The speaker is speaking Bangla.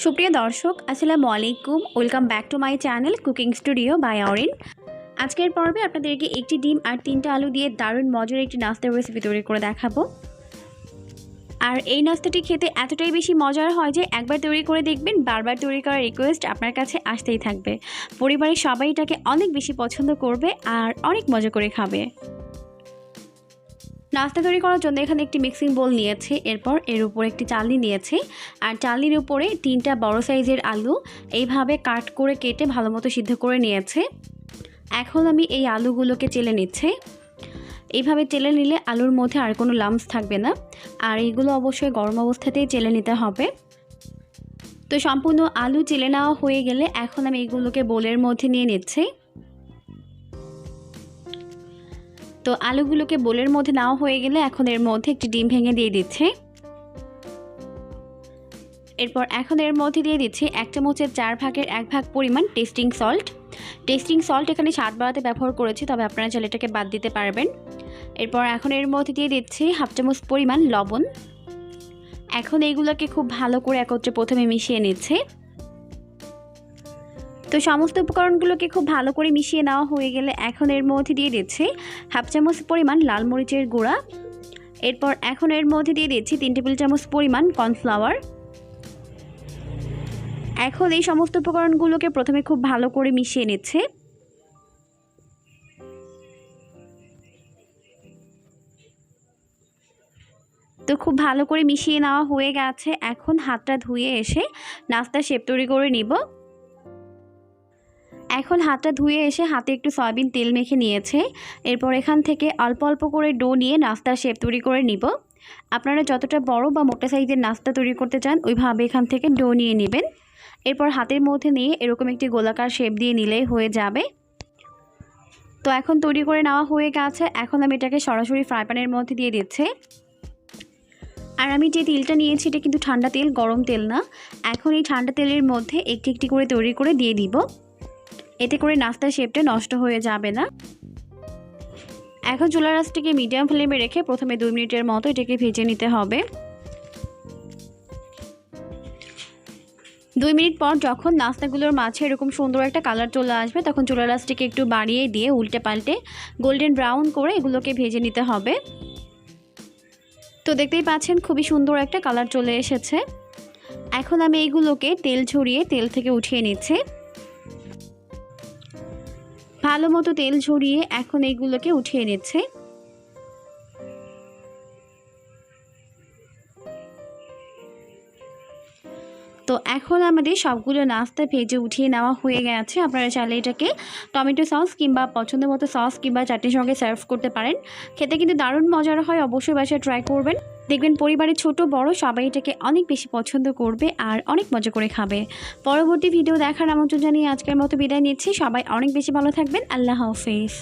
সুপ্রিয় দর্শক আসসালামু আলাইকুম, welcome back to my channel cooking studio by Orin. আজকের পর্বে আপনাদেরকে একটি ডিম আর 3টা আলু দিয়ে দারুণ মজার একটি নাস্তার রেসিপি তৈরি করে দেখাবো। আর এই নাস্তাটি খেতে এতটাই বেশি মজার হয় যে একবার তৈরি করে দেখবেন, বারবার তৈরি করার রিকোয়েস্ট আপনার কাছে আসতেই থাকবে। পরিবারের সবাই এটাকে অনেক বেশি পছন্দ করবে আর অনেক মজা করে খাবে। নাস্তা তৈরি করার জন্য এখানে একটি মিক্সিং বোল নিয়েছি, এরপর এর উপরে একটি চালনি নিয়েছি আর চালনির উপরে 3টা বড় সাইজের আলু এইভাবে কাট করে কেটে ভালো মতো সিদ্ধ করে নিয়েছি। এখন আমি এই আলুগুলোকে চেলে নিচ্ছি। এইভাবে চেলে নিলে আলুর মধ্যে আর কোনো লাম্পস থাকবে না, আর এইগুলো অবশ্যই গরম অবস্থাতেই চেলে নিতে হবে। তো সম্পূর্ণ আলু চেলে নেওয়া হয়ে গেলে এখন আমি এগুলোকে বোলের মধ্যে নিয়ে নিচ্ছি। তো আলুগুলোকে বোলের মধ্যে নেওয়া হয়ে গেলে এখন এর মধ্যে একটি ডিম ভেঙে দিয়ে দিচ্ছি। এরপর এখন এর মধ্যে দিয়ে দিচ্ছি 1 চামচের 4 ভাগের 1 ভাগ পরিমাণ টেস্টিং সল্ট। টেস্টিং সল্ট এখানে স্বাদ বাড়াতে ব্যবহার করেছি, তবে আপনারা চাইলে এটাকে বাদ দিতে পারবেন। এরপর এখন এর মধ্যে দিয়ে দিচ্ছি 1/2 চামচ পরিমাণ লবণ। এখন এইগুলোকে খুব ভালো করে একত্রে প্রথমে মিশিয়ে নিচ্ছি। তো সমস্ত উপকরণগুলোকে খুব ভালো করে মিশিয়ে নেওয়া হয়ে গেলে এখন এর মধ্যে দিয়ে দিচ্ছি 1/2 চামচ পরিমাণ লাল মরিচের গুঁড়া। এরপর এখন এর মধ্যে দিয়ে দিচ্ছি 3 টেবিল চামচ পরিমাণ কর্নফ্লাওয়ার। এখন এই সমস্ত উপকরণগুলোকে প্রথমে খুব ভালো করে মিশিয়ে নিচ্ছি। তো খুব ভালো করে মিশিয়ে নেওয়া হয়ে গেছে। এখন হাতটা ধুয়ে এসে নাস্তা শেপ তৈরি করে নিব। এখন হাতটা ধুয়ে এসে হাতে একটু সয়াবিন তেল মেখে নিয়েছে। এরপর এখান থেকে অল্প অল্প করে ডো নিয়ে নাস্তার শেপ তৈরি করে নিব। আপনারা যতটা বড় বা মোটা সাইজের নাস্তা তৈরি করতে চান ওইভাবে এখান থেকে ডো নিয়ে নেবেন। এরপর হাতের মধ্যে নিয়ে এরকম একটি গোলাকার শেপ দিয়ে নিলেই হয়ে যাবে। তো এখন তৈরি করে নেওয়া হয়ে গেছে। এখন আমি এটাকে সরাসরি ফ্রাই প্যানের মধ্যে দিয়ে দিচ্ছি। আর আমি যে তেলটা নিয়েছি এটা কিন্তু ঠান্ডা তেল, গরম তেল না। এখন এই ঠান্ডা তেলের মধ্যে একটি একটি করে তৈরি করে দিয়ে দিব। এতে করে নাস্তার শেপটা নষ্ট হয়ে যাবে না। এখন চুলার আঁচটাকে মিডিয়াম ফ্লেমে রেখে প্রথমে 2 মিনিটের মতো এটাকে ভেজে নিতে হবে। 2 মিনিট পর যখন নাস্তাগুলোর মাঝে এরকম সুন্দর একটা কালার চলে আসবে তখন চুলার আঁচটাকে একটু বাড়িয়ে দিয়ে উল্টে পাল্টে গোল্ডেন ব্রাউন করে এগুলোকে ভেজে নিতে হবে। তো দেখতেই পাচ্ছেন খুবই সুন্দর একটা কালার চলে এসেছে। এখন আমি এইগুলোকে তেল ঝরিয়ে তেল থেকে উঠিয়ে নিচ্ছি। ভালো মতো তেল ঝরিয়ে এখন এইগুলোকে উঠিয়ে নিচ্ছে। তো এখন আমাদের সবগুলো নাস্তা ভেজে উঠিয়ে নেওয়া হয়ে গেছে। আপনারা চাইলে এটাকে টমেটো সস কিংবা পছন্দ মতো সস কিংবা চাটনির সঙ্গে সার্ভ করতে পারেন। খেতে কিন্তু দারুণ মজার হয়, অবশ্যই বাসায় ট্রাই করবেন। দেখবেন পরিবারের ছোট বড় সবাই এটাকে অনেক বেশি পছন্দ করবে আর অনেক মজা করে খাবে। পরবর্তী ভিডিও দেখার আমন্ত্রণ জানিয়ে আজকের মতো বিদায় নিচ্ছি। সবাই অনেক বেশি ভালো থাকবেন। আল্লাহ হাফেজ।